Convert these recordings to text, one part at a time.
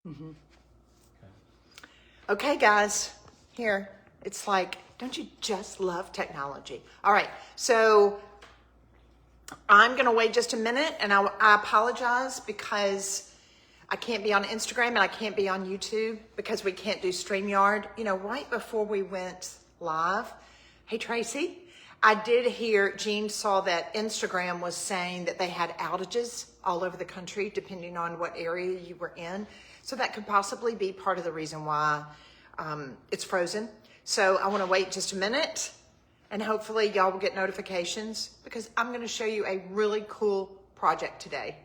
Mm-hmm. Okay, guys, here. It's like, don't you just love technology? All right, so I'm going to wait just a minute, and I apologize because I can't be on Instagram and I can't be on YouTube because we can't do StreamYard. You know, right before we went live, hey, Tracy, I did hear Jean saw that Instagram was saying that they had outages all over the country, depending on what area you were in. So that could possibly be part of the reason why it's frozen. So I want to wait just a minute, and hopefully y'all will get notifications because I'm going to show you a really cool project today.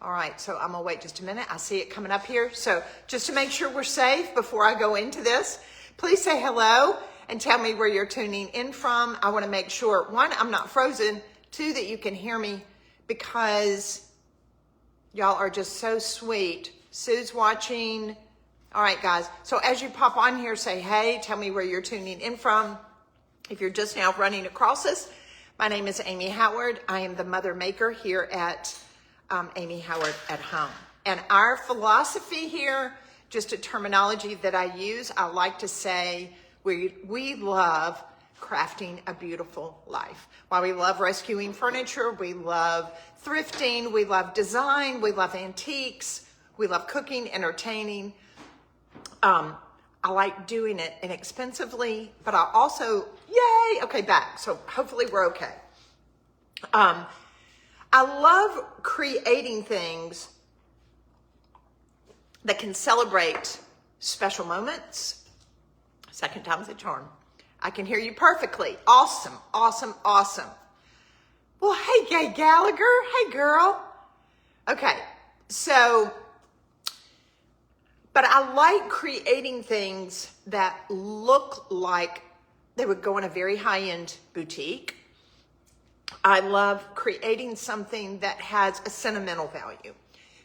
All right, so I'm gonna wait just a minute. I see it coming up here. So just to make sure we're safe before I go into this, please say hello and tell me where you're tuning in from. I wanna make sure, one, I'm not frozen, two, that you can hear me because y'all are just so sweet. Sue's watching. All right, guys. So as you pop on here, say, hey, tell me where you're tuning in from. If you're just now running across us, my name is Amy Howard. I am the mother maker here at Amy Howard at Home. And our philosophy here, just a terminology that I use, I like to say we love crafting a beautiful life. While we love rescuing furniture, we love thrifting, we love design, we love antiques, we love cooking, entertaining. I like doing it inexpensively, but I also, yay, okay, back. So hopefully we're okay. I love creating things that can celebrate special moments. Second time's a charm. I can hear you perfectly. Awesome, awesome, awesome. Well, hey, Gay Gallagher. Hey, girl. Okay, so, but I like creating things that look like they would go in a very high-end boutique. I love creating something that has a sentimental value.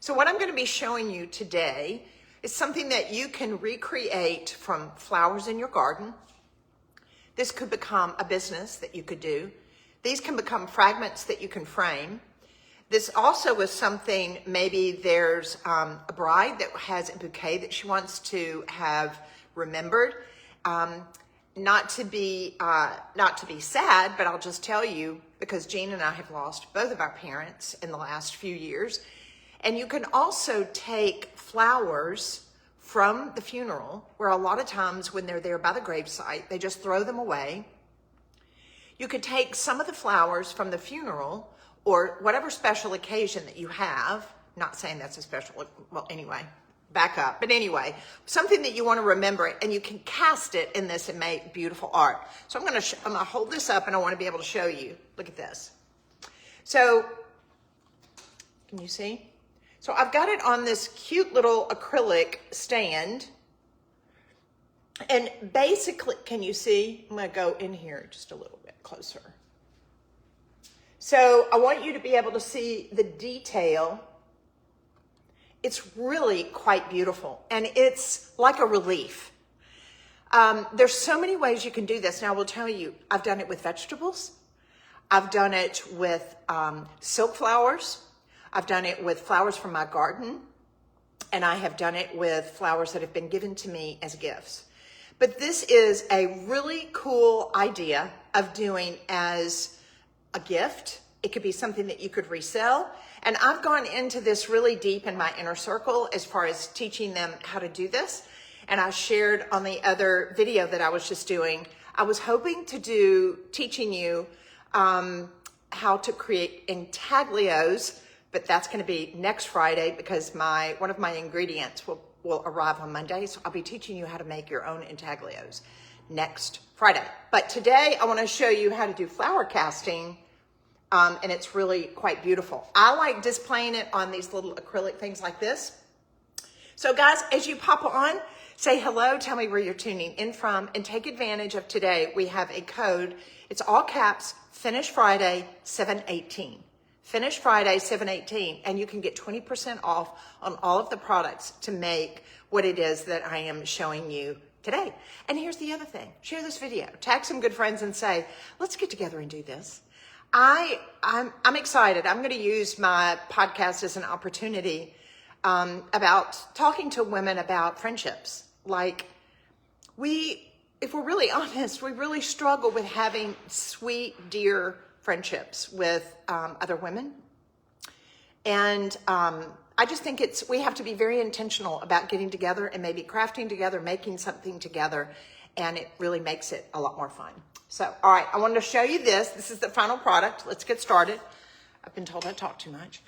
So what I'm going to be showing you today is something that you can recreate from flowers in your garden. This could become a business that you could do. These can become fragments that you can frame. This also is something, maybe there's a bride that has a bouquet that she wants to have remembered. Not to be sad, but I'll just tell you, because Jean and I have lost both of our parents in the last few years. And you can also take flowers from the funeral, where a lot of times when they're there by the gravesite, they just throw them away. You could take some of the flowers from the funeral or whatever special occasion that you have, not saying that's a special, well, anyway, back up. But anyway, something that you want to remember it, and you can cast it in this and make beautiful art. So I'm going to hold this up, and I want to be able to show you. Look at this. So can you see? So I've got it on this cute little acrylic stand. And basically, can you see? I'm going to go in here just a little bit closer. So I want you to be able to see the detail. It's really quite beautiful, and it's like a relief. There's so many ways you can do this. Now, I will tell you, I've done it with vegetables. I've done it with silk flowers. I've done it with flowers from my garden, and I have done it with flowers that have been given to me as gifts. But this is a really cool idea of doing as a gift. It could be something that you could resell. And I've gone into this really deep in my inner circle as far as teaching them how to do this. And I shared on the other video that I was just doing, I was hoping to do teaching you how to create intaglios, but that's going to be next Friday because one of my ingredients will arrive on Monday. So I'll be teaching you how to make your own intaglios next Friday. But today I want to show you how to do flower casting. And it's really quite beautiful. I like displaying it on these little acrylic things like this. So guys, as you pop on, say hello, tell me where you're tuning in from, and take advantage of today. We have a code. It's all caps, Finish Friday 718. Finish Friday 718, and you can get 20% off on all of the products to make what it is that I am showing you today. And here's the other thing. Share this video. Tag some good friends and say, let's get together and do this. I'm excited. I'm going to use my podcast as an opportunity about talking to women about friendships. Like, if we're really honest, we really struggle with having sweet, dear friendships with other women. And I just think we have to be very intentional about getting together and maybe crafting together, making something together, and it really makes it a lot more fun. So, all right, I wanted to show you this. This is the final product. Let's get started. I've been told I talk too much.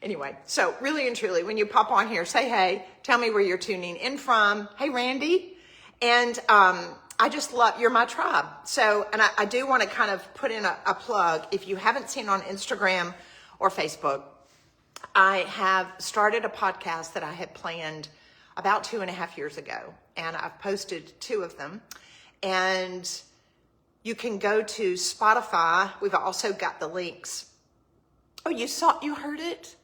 Anyway, so really and truly, when you pop on here, say hey, tell me where you're tuning in from. Hey, Randy. And I just love, you're my tribe. So, and I do want to kind of put in a plug. If you haven't seen on Instagram or Facebook, I have started a podcast that I had planned about 2.5 years ago. And I've posted 2 of them. And you can go to Spotify. We've also got the links. Oh, you heard it?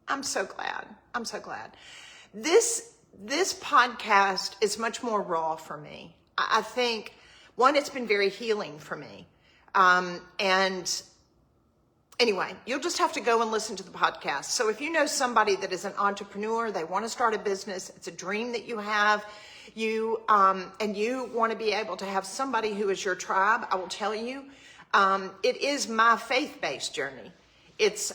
I'm so glad. I'm so glad. This podcast is much more raw for me. I think, one, it's been very healing for me. And anyway, you'll just have to go and listen to the podcast. So if you know somebody that is an entrepreneur, they want to start a business, it's a dream that you have, and you want to be able to have somebody who is your tribe, I will tell you, it is my faith-based journey. It's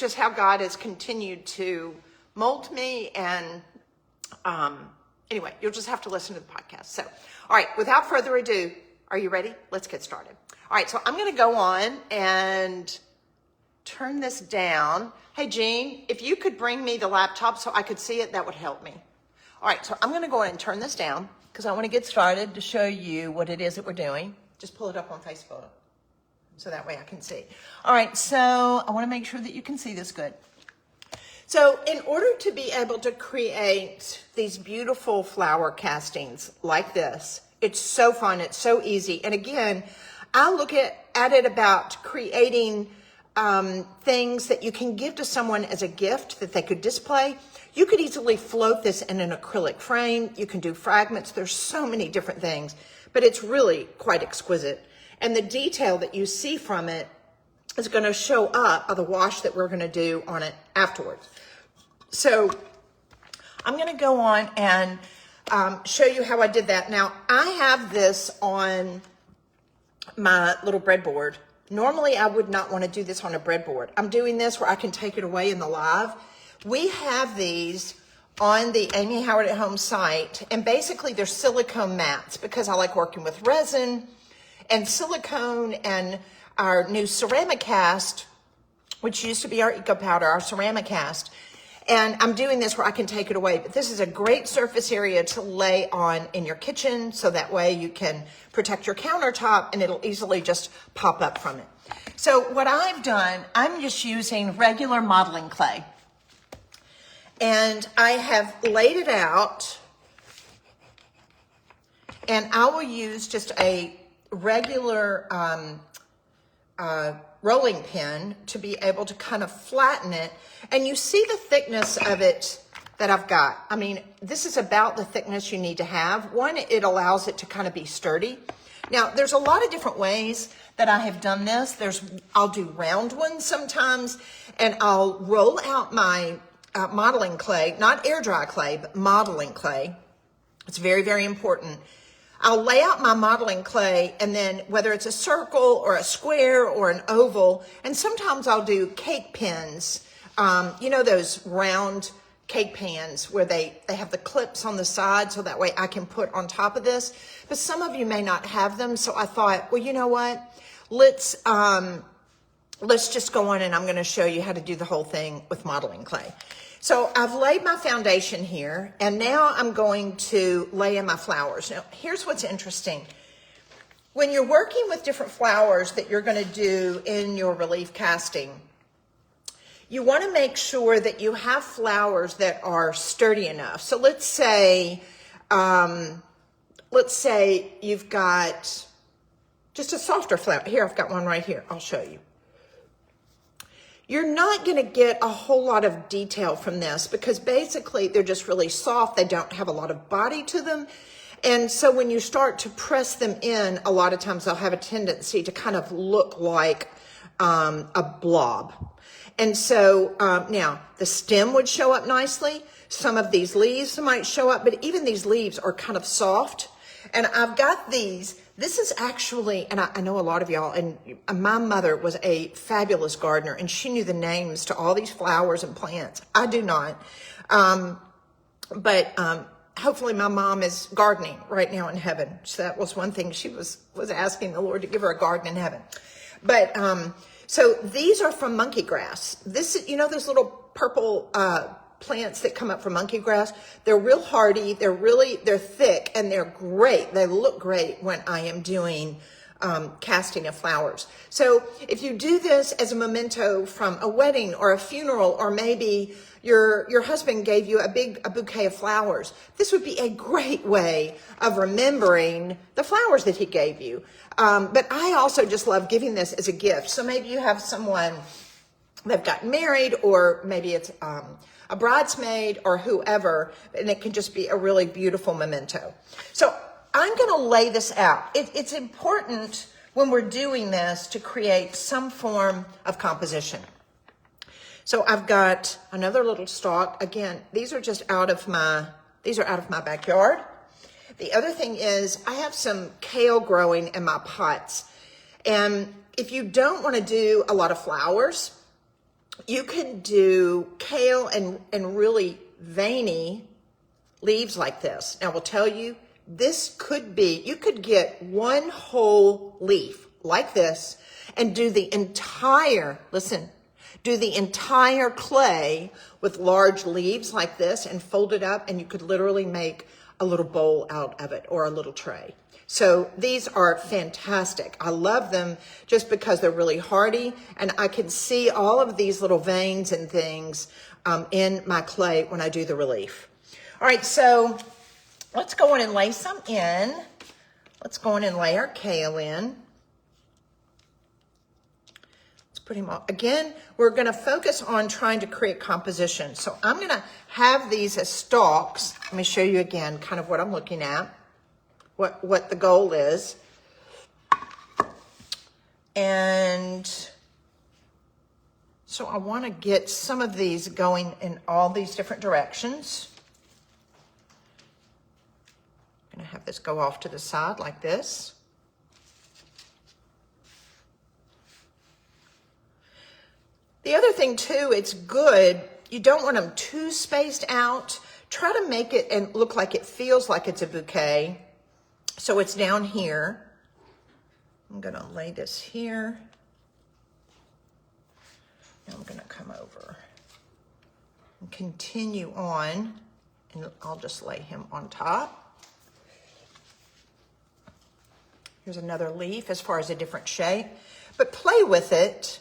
just how God has continued to mold me. And anyway, you'll just have to listen to the podcast. So, all right, without further ado, are you ready? Let's get started. All right, so I'm going to go on and turn this down. Hey, Jean, if you could bring me the laptop so I could see it, that would help me. All right, so I'm going to go ahead and turn this down because I want to get started to show you what it is that we're doing. Just pull it up on Facebook so that way I can see. All right, so I want to make sure that you can see this good. So in order to be able to create these beautiful flower castings like this, it's so fun, it's so easy. And again, I look at it about creating things that you can give to someone as a gift that they could display. You could easily float this in an acrylic frame. You can do fragments. There's so many different things, but it's really quite exquisite. And the detail that you see from it is going to show up on the wash that we're going to do on it afterwards. So I'm going to go on and show you how I did that. Now, I have this on my little breadboard. Normally, I would not want to do this on a breadboard. I'm doing this where I can take it away in the live. We have these on the Amy Howard at Home site, and basically they're silicone mats because I like working with resin and silicone, and our new ceramic cast, which used to be our eco powder, our ceramic cast. And I'm doing this where I can take it away, but this is a great surface area to lay on in your kitchen, so that way you can protect your countertop and it'll easily just pop up from it. So what I've done, I'm just using regular modeling clay. And I have laid it out, and I will use just a regular rolling pin to be able to kind of flatten it. And you see the thickness of it that I've got. I mean, this is about the thickness you need to have. One, it allows it to kind of be sturdy. Now, there's a lot of different ways that I have done this. I'll do round ones sometimes, and I'll roll out my modeling clay, not air dry clay, but modeling clay. It's very, very important. I'll lay out my modeling clay, and then whether it's a circle or a square or an oval, and sometimes I'll do cake pins. You know those round cake pans where they have the clips on the side, so that way I can put on top of this. But some of you may not have them, so I thought, well, you know what? Let's just go on, and I'm going to show you how to do the whole thing with modeling clay. So I've laid my foundation here, and now I'm going to lay in my flowers. Now, here's what's interesting. When you're working with different flowers that you're going to do in your relief casting, you want to make sure that you have flowers that are sturdy enough. So let's say you've got just a softer flower. Here, I've got one right here. I'll show you. You're not going to get a whole lot of detail from this because basically they're just really soft. They don't have a lot of body to them. And so when you start to press them in, a lot of times they'll have a tendency to kind of look like a blob. And so now the stem would show up nicely. Some of these leaves might show up, but even these leaves are kind of soft. And I've got these. This is actually, and I know a lot of y'all, and my mother was a fabulous gardener, and she knew the names to all these flowers and plants. I do not. But hopefully my mom is gardening right now in heaven. So that was one thing she was asking the Lord to give her a garden in heaven. But so these are from monkey grass. This is, you know, those little purple plants that come up from monkey grass. They're real hardy. They're thick, and they're great. They look great when I am doing casting of flowers. So if you do this as a memento from a wedding or a funeral, or maybe your husband gave you a bouquet of flowers, this would be a great way of remembering the flowers that he gave you. But I also just love giving this as a gift. So maybe you have someone, they've gotten married, or maybe it's a bridesmaid or whoever, and it can just be a really beautiful memento. So I'm going to lay this out. It's important when we're doing this to create some form of composition. So I've got another little stalk. Again, these are out of my backyard. The other thing is I have some kale growing in my pots. And if you don't want to do a lot of flowers, you can do kale and really veiny leaves like this. Now, I will tell you, this could be, you could get one whole leaf like this and do the entire clay with large leaves like this and fold it up, and you could literally make a little bowl out of it or a little tray. So these are fantastic. I love them just because they're really hardy, and I can see all of these little veins and things in my clay when I do the relief. All right, so let's go in and lay some in. Let's go in and lay our kale in. Let's put him on. Again, we're going to focus on trying to create composition. So I'm going to have these as stalks. Let me show you again kind of what I'm looking at, what the goal is. And so I want to get some of these going in all these different directions. I'm going to have this go off to the side like this. The other thing too, it's good, you don't want them too spaced out. Try to make it and look like it feels like it's a bouquet. So it's down here. I'm going to lay this here. Now I'm going to come over and continue on, and I'll just lay him on top. Here's another leaf as far as a different shape, but play with it.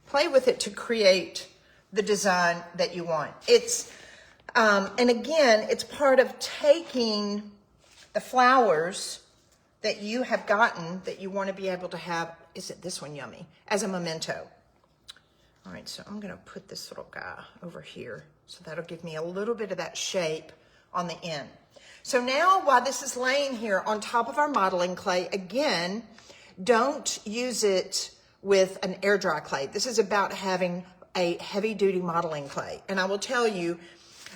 Play with it to create the design that you want. It's, and again, it's part of taking the flowers that you have gotten that you want to be able to have, isn't this one yummy, as a memento. All right, so I'm going to put this little guy over here. So that'll give me a little bit of that shape on the end. So now while this is laying here on top of our modeling clay, again, don't use it with an air dry clay. This is about having a heavy duty modeling clay. And I will tell you,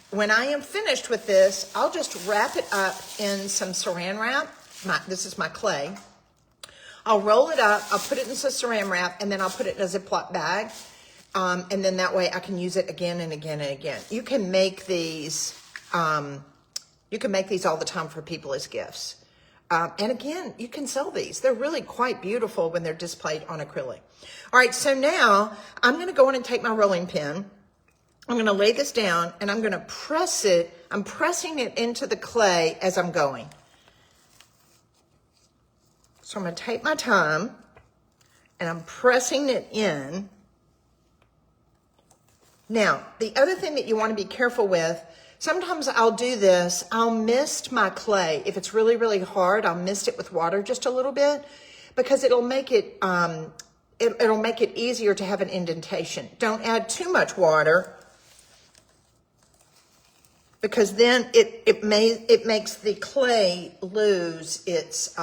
when I am finished with this, I'll just wrap it up in some saran wrap. This is my clay. I'll roll it up, I'll put it in some saran wrap, and then I'll put it in a Ziploc bag. And then that way I can use it again and again and again. You can make these, all the time for people as gifts. And again, you can sell these. They're really quite beautiful when they're displayed on acrylic. All right, so now I'm going to go in and take my rolling pin. I'm going to lay this down, and I'm going to press it. I'm pressing it into the clay as I'm going. So I'm going to take my time, and I'm pressing it in. Now, the other thing that you want to be careful with, sometimes I'll do this, I'll mist my clay. If it's really, really hard, I'll mist it with water just a little bit, because it'll make it, it'll make it easier to have an indentation. Don't add too much water, because then it makes the clay lose its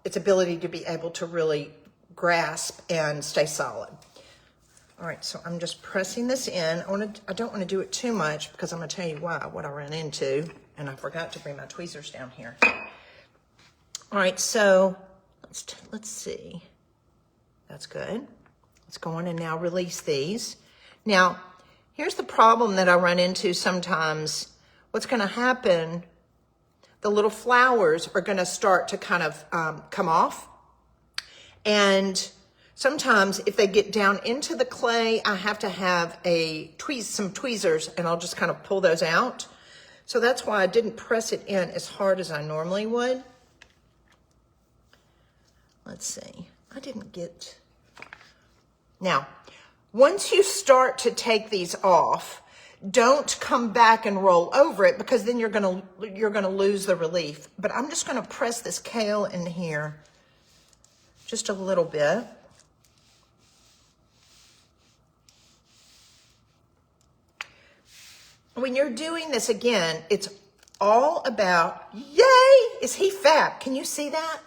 its ability to be able to really grasp and stay solid. All right, so I'm just pressing this in. I don't want to do it too much because I'm going to tell you what I ran into, and I forgot to bring my tweezers down here. All right, so let's see. That's good. Let's go on and now release these. Now, here's the problem that I run into sometimes. What's going to happen, the little flowers are going to start to kind of come off. And sometimes if they get down into the clay, I have to have some tweezers, and I'll just kind of pull those out. So that's why I didn't press it in as hard as I normally would. Let's see. I didn't get... Now, once you start to take these off, don't come back and roll over it, because then you're gonna lose the relief. But I'm just gonna press this kale in here just a little bit. When you're doing this, again, it's all about, yay, is he fab? Can you see that?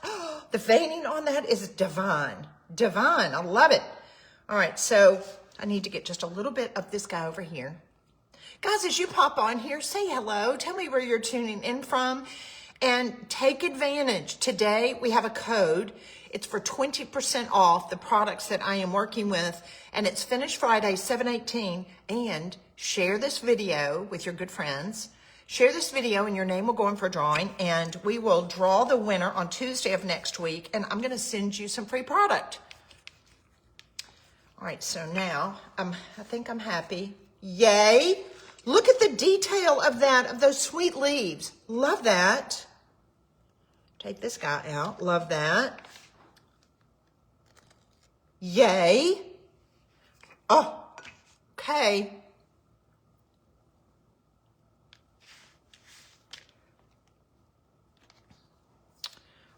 The veining on that is divine. Divine, I love it. All right, so I need to get just a little bit of this guy over here. Guys, as you pop on here, say hello. Tell me where you're tuning in from and take advantage. Today, we have a code. It's for 20% off the products that I am working with, and it's Finish Friday, 7/18. And share this video with your good friends. Share this video and your name will go in for a drawing, and we will draw the winner on Tuesday of next week, and I'm gonna send you some free product. All right, so now I think I'm happy. Yay! Look at the detail of those sweet leaves. Love that. Take this guy out. Love that. Yay! Oh, okay.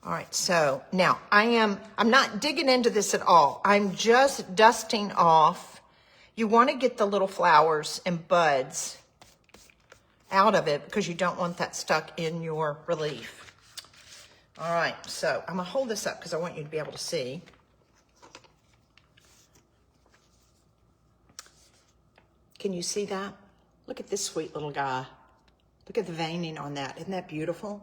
All right, so now I'm not digging into this at all. I'm just dusting off. You want to get the little flowers and buds out of it because you don't want that stuck in your relief. All right, so I'm gonna hold this up because I want you to be able to see. Can you see that? Look at this sweet little guy. Look at the veining on that. Isn't that beautiful?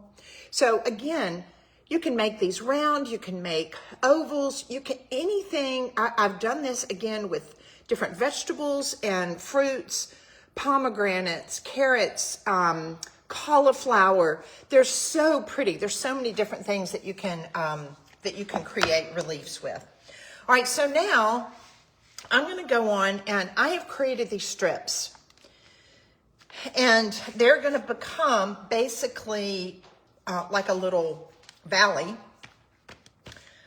So again, you can make these round, you can make ovals, you can anything. I've done this again with different vegetables and fruits, pomegranates, carrots, cauliflower. They're so pretty. There's so many different things that you can create reliefs with. All right, so now I'm going to go on, and I have created these strips, and they're going to become basically like a little valley.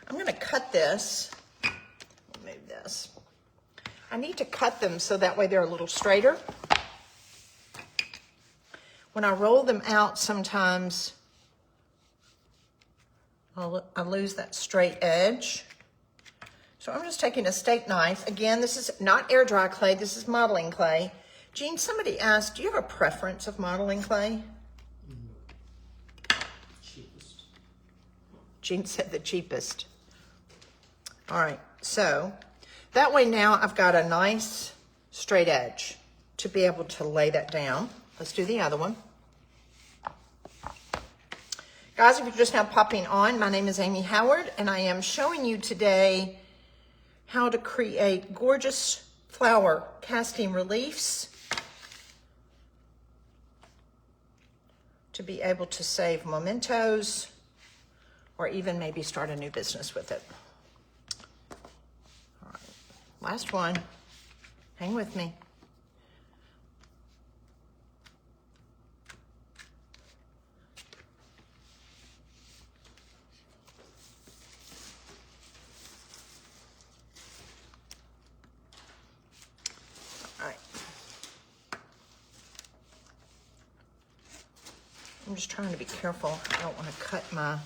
I'm going to cut this. Move this. I need to cut them so that way they're a little straighter. When I roll them out, sometimes I lose that straight edge. So I'm just taking a steak knife. Again, this is not air dry clay. This is modeling clay. Jean, somebody asked, do you have a preference of modeling clay? Cheapest. Jean said the cheapest. All right, so that way now I've got a nice straight edge to be able to lay that down. Let's do the other one. Guys, if you're just now popping on, my name is Amy Howard, and I am showing you today how to create gorgeous flower casting reliefs to be able to save mementos or even maybe start a new business with it. All right, last one. Hang with me. I'm just trying to be careful. I don't want to cut my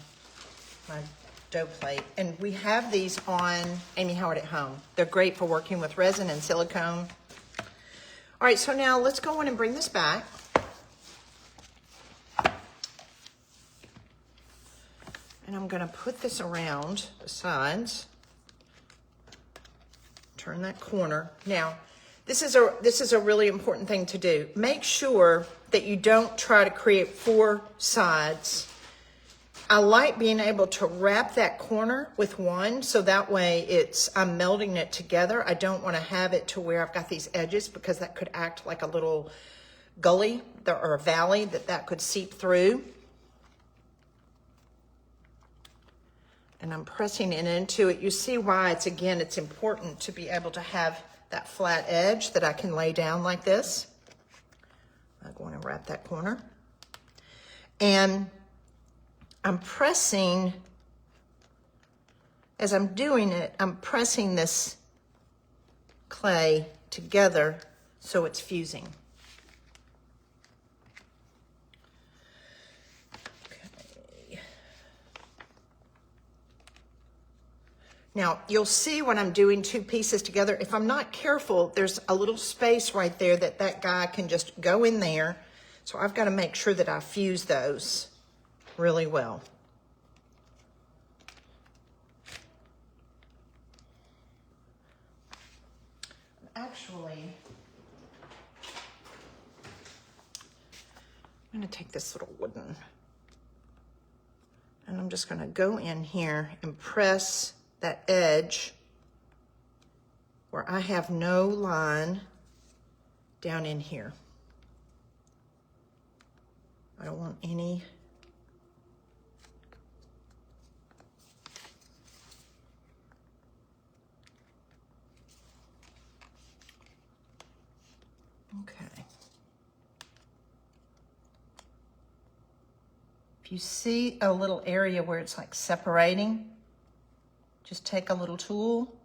dough plate. And we have these on Amy Howard at Home. They're great for working with resin and silicone. All right, so now let's go on and bring this back. And And I'm gonna put this around the sides. Turn that corner. Now, this is a really important thing to do. Make sure that you don't try to create 4 sides. I like being able to wrap that corner with one, so that way I'm melding it together. I don't want to have it to where I've got these edges, because that could act like a little gully or a valley that could seep through. And I'm pressing it into it. You see why it's important to be able to have that flat edge that I can lay down like this. I'm going to wrap that corner. And I'm pressing, as I'm doing it, I'm pressing this clay together so it's fusing. Now, you'll see when I'm doing 2 pieces together, if I'm not careful, there's a little space right there that guy can just go in there. So I've got to make sure that I fuse those really well. Actually, I'm going to take this little wooden, and I'm just going to go in here and press that edge where I have no line down in here. I don't want any. Okay. If you see a little area where it's like separating, just take a little tool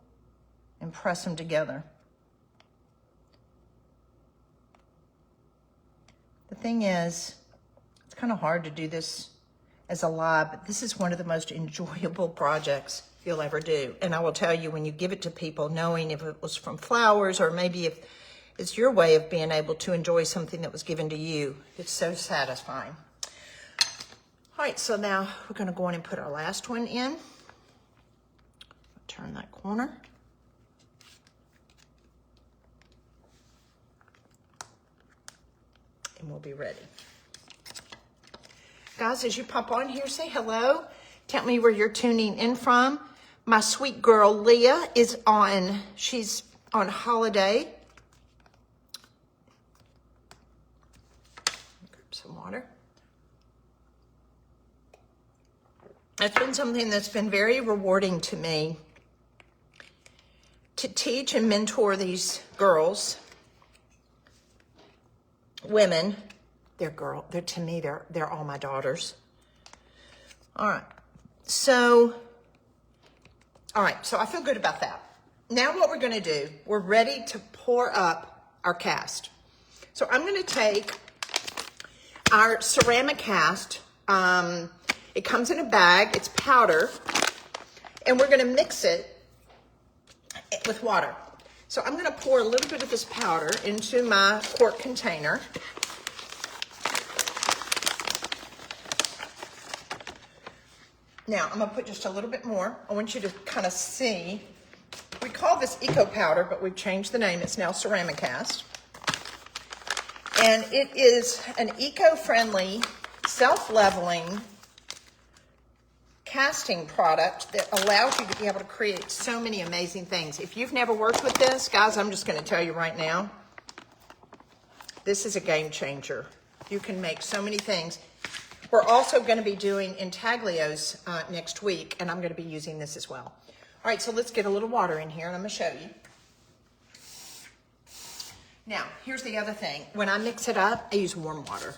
and press them together. The thing is, it's kind of hard to do this as a lab, but this is one of the most enjoyable projects you'll ever do. And I will tell you, when you give it to people, knowing if it was from flowers or maybe if it's your way of being able to enjoy something that was given to you, it's so satisfying. All right, so now we're going to go in and put our last one in. Turn that corner. And we'll be ready. Guys, as you pop on here, say hello. Tell me where you're tuning in from. My sweet girl, Leah, she's on holiday. Grab some water. It's been something that's been very rewarding to me, to teach and mentor these girls, women. To me, they're all my daughters. All right, so I feel good about that. Now what we're gonna do, we're ready to pour up our cast. So I'm gonna take our ceramic cast. It comes in a bag, it's powder, and we're gonna mix it with water. So I'm gonna pour a little bit of this powder into my quart container. Now I'm gonna put just a little bit more. I want you to kind of see. We call this eco powder, but we've changed the name. It's now ceramic cast. And it is an eco-friendly, self-leveling casting product that allows you to be able to create so many amazing things. If you've never worked with this, guys, I'm just going to tell you right now, this is a game changer. You can make so many things. We're also going to be doing intaglios next week, and I'm going to be using this as well. All right, so let's get a little water in here, and I'm going to show you. Now, here's the other thing. When I mix it up, I use warm water.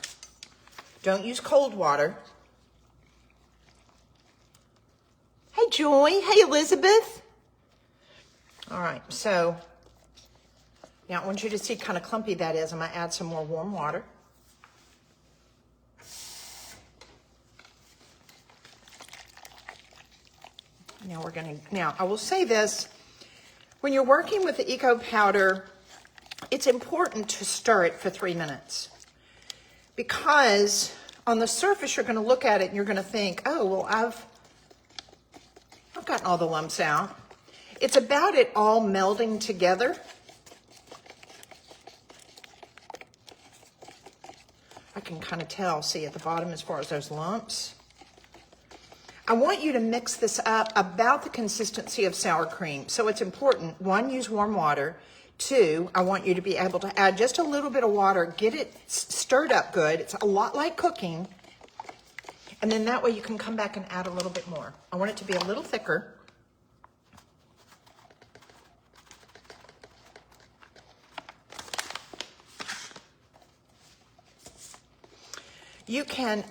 Don't use cold water. Hey, Joy. Hey, Elizabeth. All right, so now I want you to see kind of clumpy that is. I'm going to add some more warm water. Now I will say this, when you're working with the eco powder, it's important to stir it for 3 minutes, because on the surface you're going to look at it and you're going to think, oh, well, I've gotten all the lumps out. It's about it all melding together. I can kind of tell, see at the bottom as far as those lumps. I want you to mix this up about the consistency of sour cream. So it's important, one, use warm water. Two, I want you to be able to add just a little bit of water, get it stirred up good. It's a lot like cooking. And then that way you can come back and add a little bit more. I want it to be a little thicker. You can,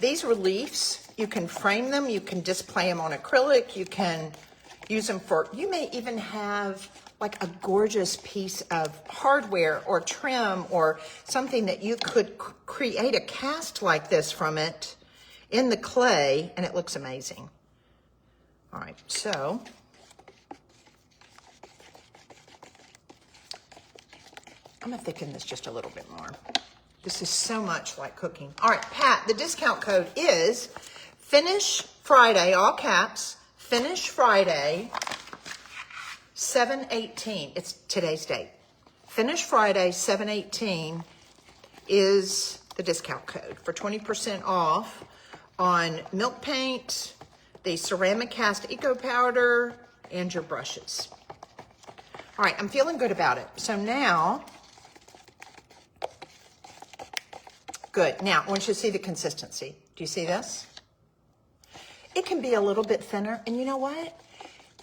these reliefs, you can frame them, you can display them on acrylic, you can use them for, you may even have like a gorgeous piece of hardware or trim or something that you could create a cast like this from it in the clay, and it looks amazing. All right, so I'm gonna thicken this just a little bit more. This is so much like cooking. All right, Pat, the discount code is Finish Friday, all caps, Finish Friday, 7/18. It's today's date. Finish Friday, 7/18 is the discount code for 20% off on milk paint, the ceramic cast eco powder, and your brushes. All right, I'm feeling good about it. So now, good. Now, I want you to see the consistency. Do you see this? It can be a little bit thinner, and you know what?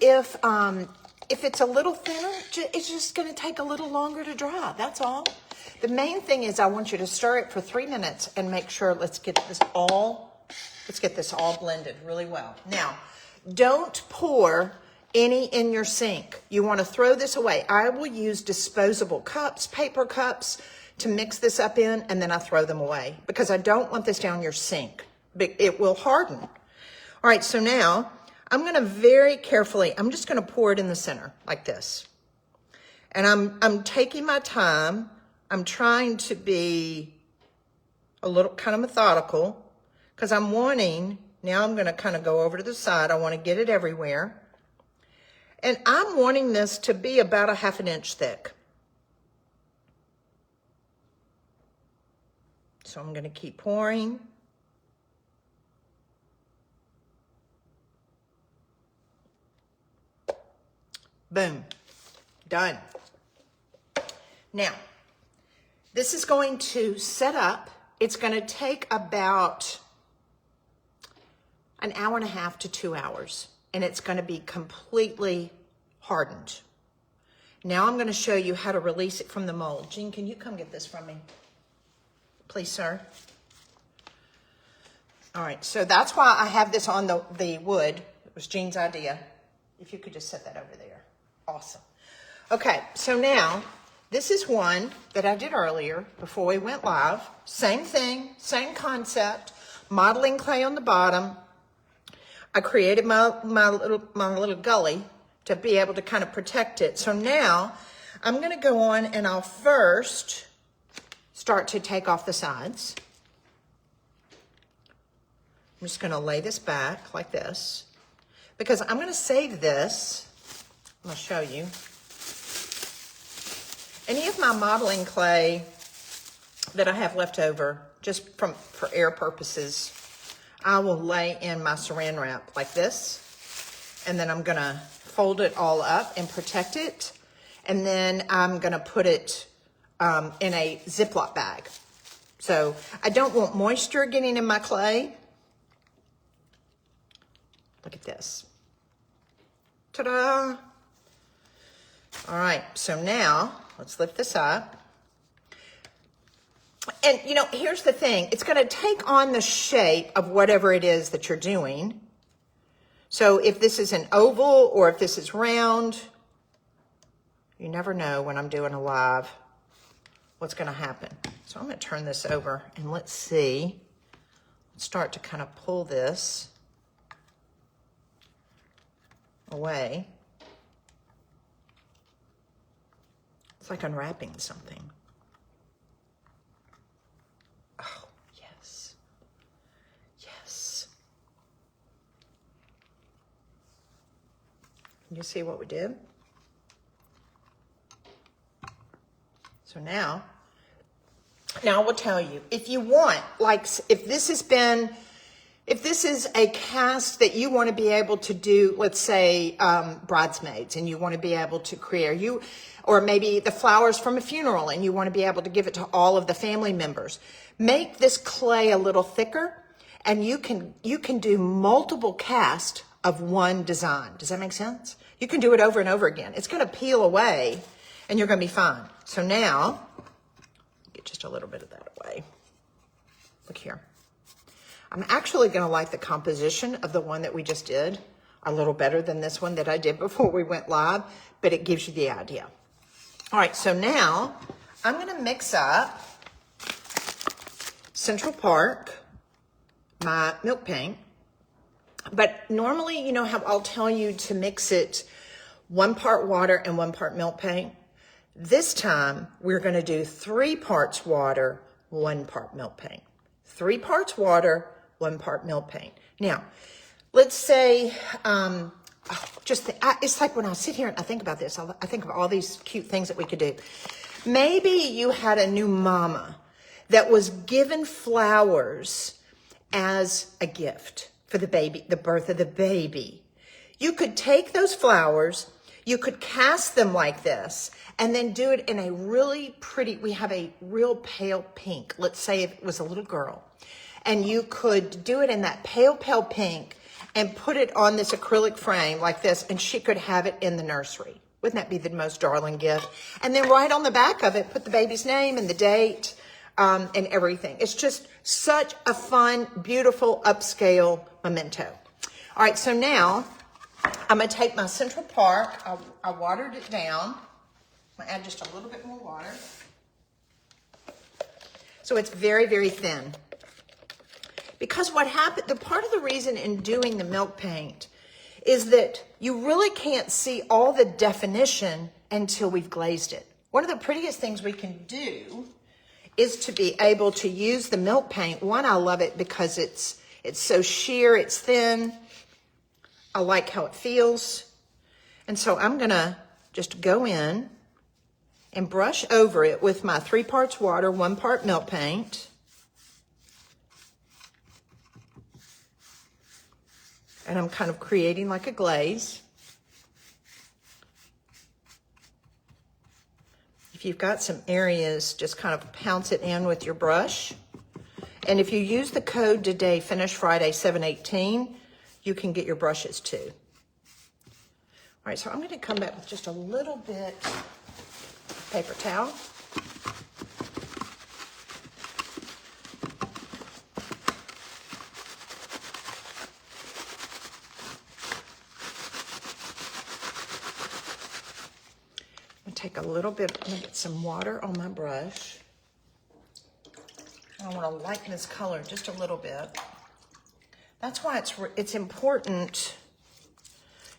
If it's a little thinner, it's just going to take a little longer to dry. That's all. The main thing is I want you to stir it for 3 minutes and make sure, let's get this all blended really well. Now, don't pour any in your sink. You want to throw this away. I will use disposable cups, paper cups, to mix this up in, and then I throw them away because I don't want this down your sink. It will harden. All right, so now I'm going to very carefully, I'm just going to pour it in the center like this. And I'm taking my time. I'm trying to be a little kind of methodical because I'm wanting, now I'm going to kind of go over to the side. I want to get it everywhere. And I'm wanting this to be about a 1/2 inch thick. So I'm going to keep pouring. Boom. Done. Now, this is going to set up. It's going to take about an 1.5 to 2 hours, and it's going to be completely hardened. Now I'm going to show you how to release it from the mold. Jean, can you come get this from me? Please, sir. All right, so that's why I have this on the wood. It was Jean's idea. If you could just set that over there. Awesome. Okay, so now this is one that I did earlier before we went live. Same thing, same concept. Modeling clay on the bottom. I created my little gully to be able to kind of protect it. So now I'm going to go on and I'll first start to take off the sides. I'm just going to lay this back like this because I'm going to save this. I'm going to show you. Any of my modeling clay that I have left over, just for air purposes, I will lay in my saran wrap like this. And then I'm going to fold it all up and protect it. And then I'm going to put it in a Ziploc bag. So I don't want moisture getting in my clay. Look at this. Ta-da! All right, so now let's lift this up. And you know, here's the thing. It's going to take on the shape of whatever it is that you're doing. So if this is an oval or if this is round, you never know when I'm doing a live what's going to happen. So I'm going to turn this over and let's see. Let's start to kind of pull this away. It's like unwrapping something. Oh, yes. Yes. Can you see what we did? So now I will tell you, if you want, like if this is a cast that you want to be able to do, let's say bridesmaids, and you want to be able to create, or maybe the flowers from a funeral, and you want to be able to give it to all of the family members, make this clay a little thicker, and you can do multiple casts of one design. Does that make sense? You can do it over and over again. It's going to peel away, and you're going to be fine. So now, get just a little bit of that away. Look here. I'm actually going to like the composition of the one that we just did a little better than this one that I did before we went live, but it gives you the idea. All right, so now I'm going to mix up Central Park, my milk paint. But normally, you know how I'll tell you to mix it 1 part water and 1 part milk paint? This time, we're going to do 3 parts water, 1 part milk paint. 3 parts water, 1 part milk paint. Now, let's say, it's like when I sit here and I think about this, I think of all these cute things that we could do. Maybe you had a new mama that was given flowers as a gift for the baby, the birth of the baby. You could take those flowers, you could cast them like this, and then do it in a really pretty, we have a real pale pink. Let's say it was a little girl. And you could do it in that pale, pale pink and put it on this acrylic frame like this, and she could have it in the nursery. Wouldn't that be the most darling gift? And then right on the back of it, put the baby's name and the date and everything. It's just such a fun, beautiful, upscale memento. All right, so now I'm going to take my Central Park. I watered it down. I'm going to add just a little bit more water. So it's very, very thin. Because what happened, the part of the reason in doing the milk paint is that you really can't see all the definition until we've glazed it. One of the prettiest things we can do is to be able to use the milk paint. One, I love it because it's so sheer, it's thin. I like how it feels. And so I'm gonna just go in and brush over it with my 3 parts water, 1 part milk paint. And I'm kind of creating like a glaze. If you've got some areas, just kind of pounce it in with your brush. And if you use the code today, Finish Friday 718, you can get your brushes too. All right, so I'm going to come back with just a little bit of paper towel. Take a little bit, I'm gonna get some water on my brush. I want to lighten this color just a little bit. That's why it's important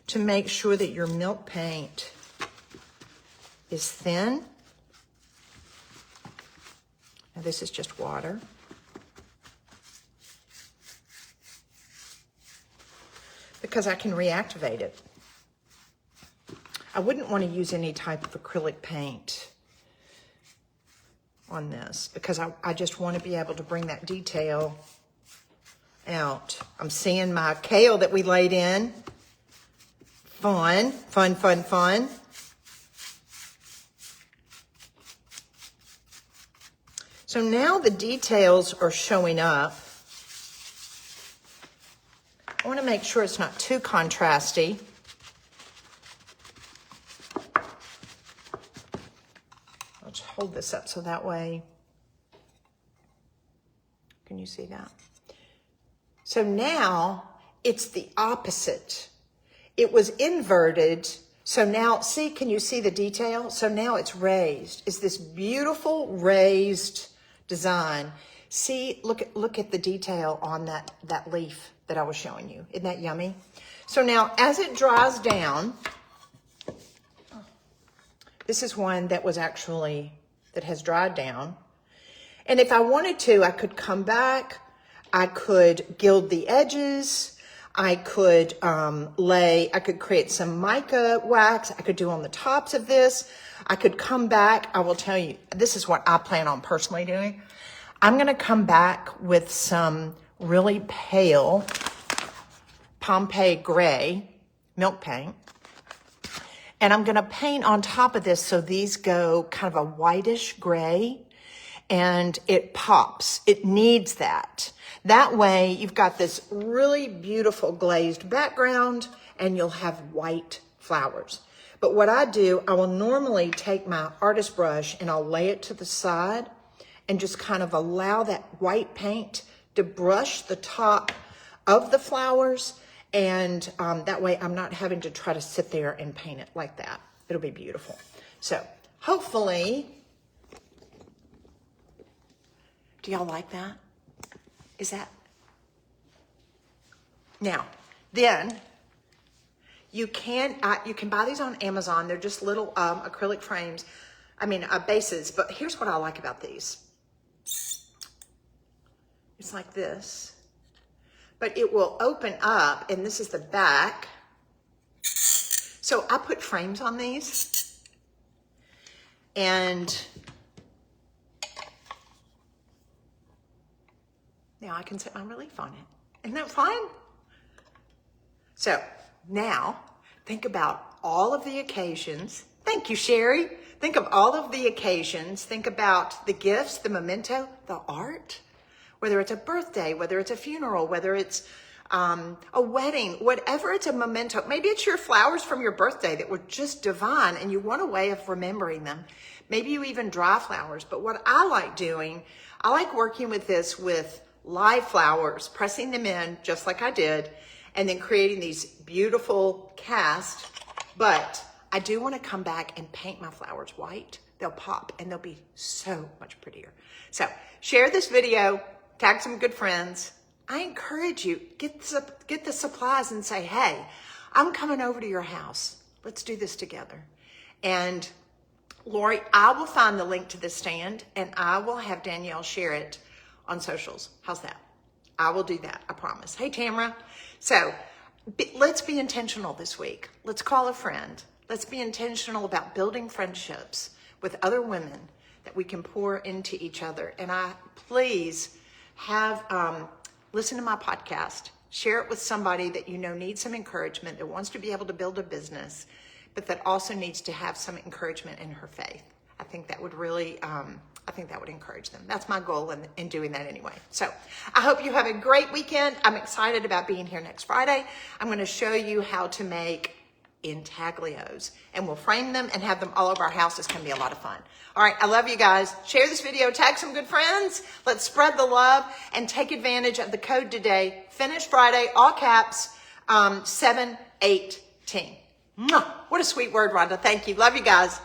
to make sure that your milk paint is thin. Now this is just water. Because I can reactivate it. I wouldn't want to use any type of acrylic paint on this because I just want to be able to bring that detail out. I'm seeing my kale that we laid in. Fun, fun, fun, fun. So now the details are showing up. I want to make sure it's not too contrasty. Hold this up so that way, can you see that? So now it's the opposite. It was inverted. So now, see, can you see the detail? So now it's raised. It's this beautiful raised design. See, look at the detail on that leaf that I was showing you. Isn't that yummy? So now as it dries down, this is one that was actually that has dried down. And if I wanted to, I could come back, I could gild the edges, I could I could create some mica wax. I could do on the tops of this. I could come back. I will tell you, this is what I plan on personally doing. I'm going to come back with some really pale Pompeii gray milk paint. And I'm going to paint on top of this so these go kind of a whitish gray and it pops. It needs that. That way you've got this really beautiful glazed background and you'll have white flowers. But what I do, I will normally take my artist brush and I'll lay it to the side and just kind of allow that white paint to brush the top of the flowers. And that way I'm not having to try to sit there and paint it like that. It'll be beautiful. So hopefully, do y'all like that? Is that? Now, then you can buy these on Amazon. They're just little acrylic frames, bases. But here's what I like about these. It's like this. But it will open up, and this is the back. So I put frames on these, and now I can set my relief on it. Isn't that fun? So now think about all of the occasions. Thank you, Sherry. Think of all of the occasions. Think about the gifts, the memento, the art. Whether it's a birthday, whether it's a funeral, whether it's a wedding, whatever it's a memento. Maybe it's your flowers from your birthday that were just divine and you want a way of remembering them. Maybe you even dry flowers. But what I like doing, I like working with this with live flowers, pressing them in just like I did, and then creating these beautiful casts. But I do want to come back and paint my flowers white. They'll pop and they'll be so much prettier. So share this video. Tag some good friends. I encourage you, get the supplies and say, hey, I'm coming over to your house. Let's do this together. And Lori, I will find the link to this stand and I will have Danielle share it on socials. How's that? I will do that, I promise. Hey, Tamara. So let's be intentional this week. Let's call a friend. Let's be intentional about building friendships with other women that we can pour into each other. And please, listen to my podcast, share it with somebody that you know needs some encouragement, that wants to be able to build a business, but that also needs to have some encouragement in her faith. I think that would really, encourage them. That's my goal in doing that anyway. So I hope you have a great weekend. I'm excited about being here next Friday. I'm going to show you how to make intaglios and we'll frame them and have them all over our house. It's going to be a lot of fun. All right. I love you guys. Share this video, tag some good friends. Let's spread the love and take advantage of the code today. Finish Friday, all caps, 718. Mwah! What a sweet word, Rhonda. Thank you. Love you guys.